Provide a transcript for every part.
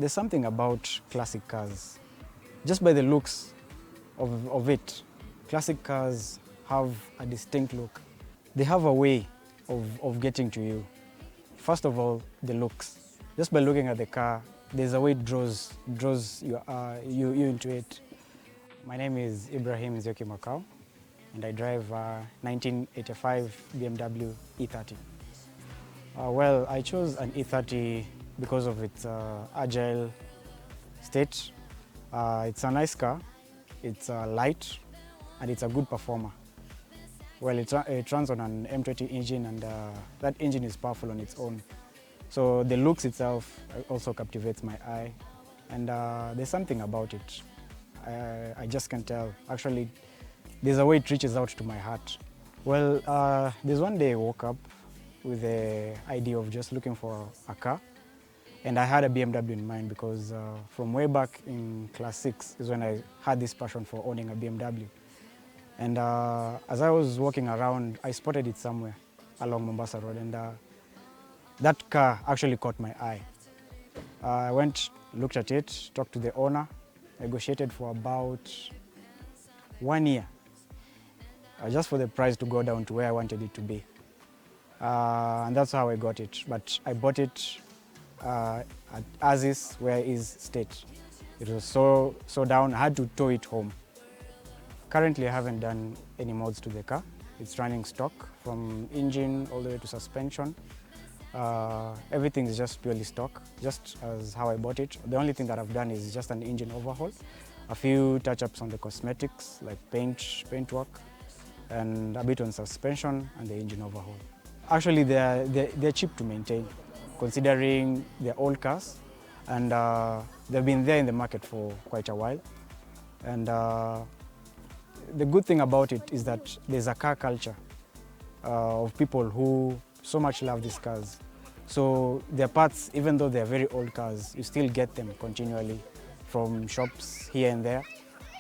There's something about classic cars. Just by the looks of it, classic cars have a distinct look. They have a way of getting to you. First of all, the looks. Just by looking at the car, there's a way it draws you into it. My name is Ibrahim Nzioki Makau, and I drive a 1985 BMW E30. Well, I chose an E30 because of its agile state. It's a nice car, it's light, and it's a good performer. Well, it runs on an M20 engine, and that engine is powerful on its own. So the looks itself also captivates my eye, and there's something about it. I just can tell. Actually, there's a way it reaches out to my heart. Well, there's one day I woke up with the idea of just looking for a car, and I had a BMW in mind because from way back in class 6 is when I had this passion for owning a BMW. And as I was walking around, I spotted it somewhere along Mombasa Road, and that car actually caught my eye. I went, looked at it, talked to the owner, negotiated for about 1 year, just for the price to go down to where I wanted it to be. And that's how I got it. But I bought it as is, where is state. It was so down, I had to tow it home. Currently, I haven't done any mods to the car. It's running stock from engine all the way to suspension. Everything is just purely stock, just as how I bought it. The only thing that I've done is just an engine overhaul, a few touch-ups on the cosmetics like paint work, and a bit on suspension and the engine overhaul. Actually, they're cheap to maintain, considering they're old cars, and they've been there in the market for quite a while. And the good thing about it is that there's a car culture of people who so much love these cars. So their parts, even though they're very old cars, you still get them continually from shops here and there.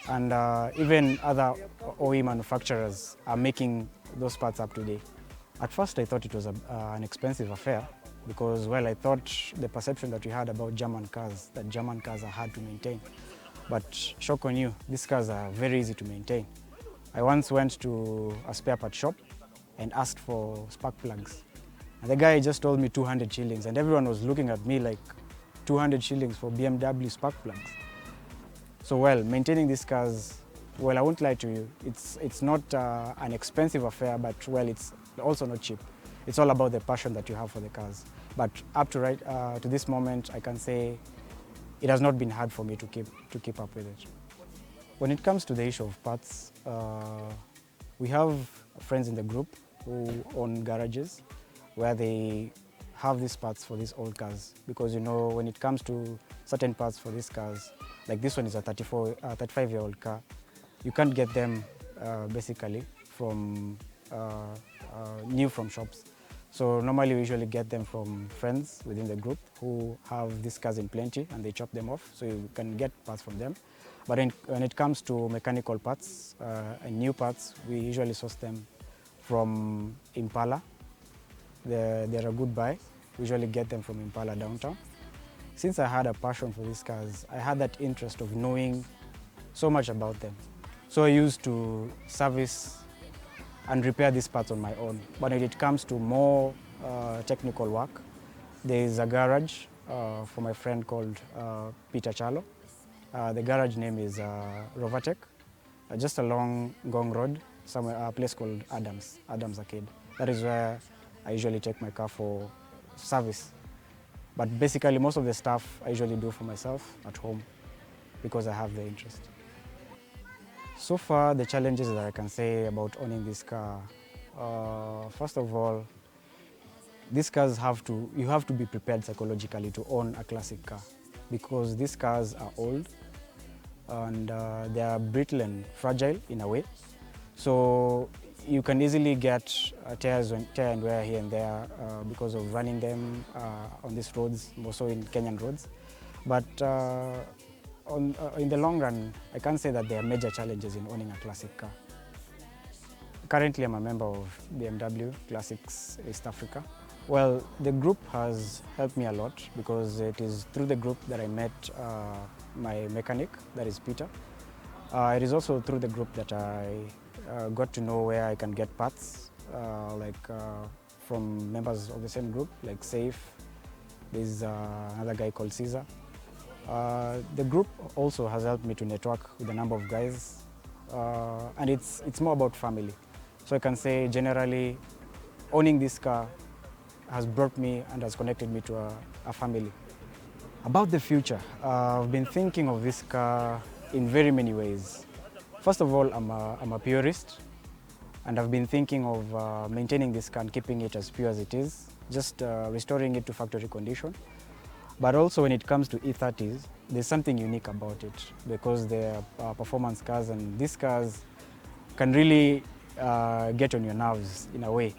And even other OE manufacturers are making those parts up to date. At first I thought it was an expensive affair because, well, I thought the perception that we had about German cars, that German cars are hard to maintain. But shock on you, these cars are very easy to maintain. I once went to a spare part shop and asked for spark plugs. And the guy just told me 200 shillings, and everyone was looking at me like 200 shillings for BMW spark plugs. So, well, maintaining these cars, well, I won't lie to you, it's not an expensive affair, but, well, it's also not cheap. It's all about the passion that you have for the cars. But up to this moment, I can say it has not been hard for me to keep up with it. When it comes to the issue of parts, we have friends in the group who own garages where they have these parts for these old cars. Because, you know, when it comes to certain parts for these cars, like this one is a 35-year-old car, you can't get them basically from new from shops. So normally we usually get them from friends within the group who have these cars in plenty and they chop them off, so you can get parts from them. But when it comes to mechanical parts and new parts, we usually source them from Impala. They're a good buy. We usually get them from Impala downtown. Since I had a passion for these cars, I had that interest of knowing so much about them. So I used to service and repair these parts on my own. But when it comes to more technical work, there is a garage for my friend called Peter Chalo. The garage name is Rovatech, just along Gong Road, somewhere, a place called Adams Arcade. That is where I usually take my car for service. But basically, most of the stuff I usually do for myself at home because I have the interest. So far, the challenges that I can say about owning this car, first of all, these cars you have to be prepared psychologically to own a classic car because these cars are old and they are brittle and fragile in a way. So you can easily get tear and wear here and there because of running them on these roads, more so in Kenyan roads. But in the long run, I can't say that there are major challenges in owning a classic car. Currently, I'm a member of BMW Classics East Africa, Well, the group has helped me a lot because it is through the group that I met my mechanic, that is Peter. It is also through the group that I got to know where I can get parts, from members of the same group, like Safe. There's another guy called Caesar. The group also has helped me to network with a number of guys, and it's more about family. So I can say generally, owning this car has brought me and has connected me to a family. About the future, I've been thinking of this car in very many ways. First of all, I'm a purist, and I've been thinking of maintaining this car and keeping it as pure as it is, just restoring it to factory condition. But also when it comes to E30s, there's something unique about it because they're performance cars, and these cars can really get on your nerves in a way.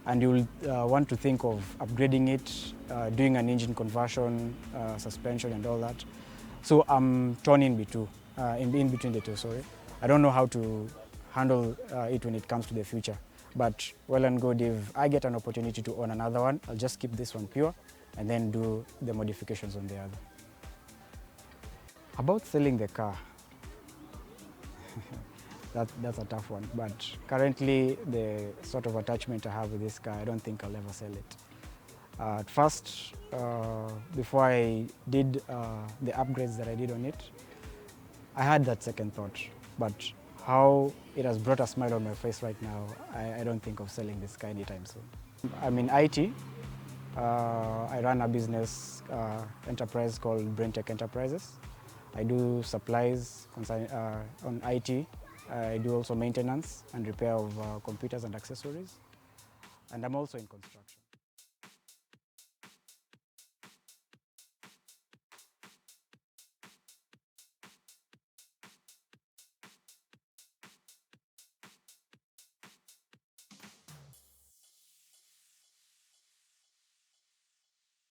And you'll want to think of upgrading it, doing an engine conversion, suspension and all that. So I'm torn in between the two, sorry. I don't know how to handle it when it comes to the future. But well and good, if I get an opportunity to own another one, I'll just keep this one pure and then do the modifications on the other. About selling the car, that's a tough one, but currently the sort of attachment I have with this car, I don't think I'll ever sell it. At first, before I did the upgrades that I did on it, I had that second thought, but how it has brought a smile on my face right now, I don't think of selling this car anytime soon. I'm in IT. I run a business enterprise called BrainTech Enterprises. I do supplies on IT. I do also maintenance and repair of computers and accessories. And I'm also in construction.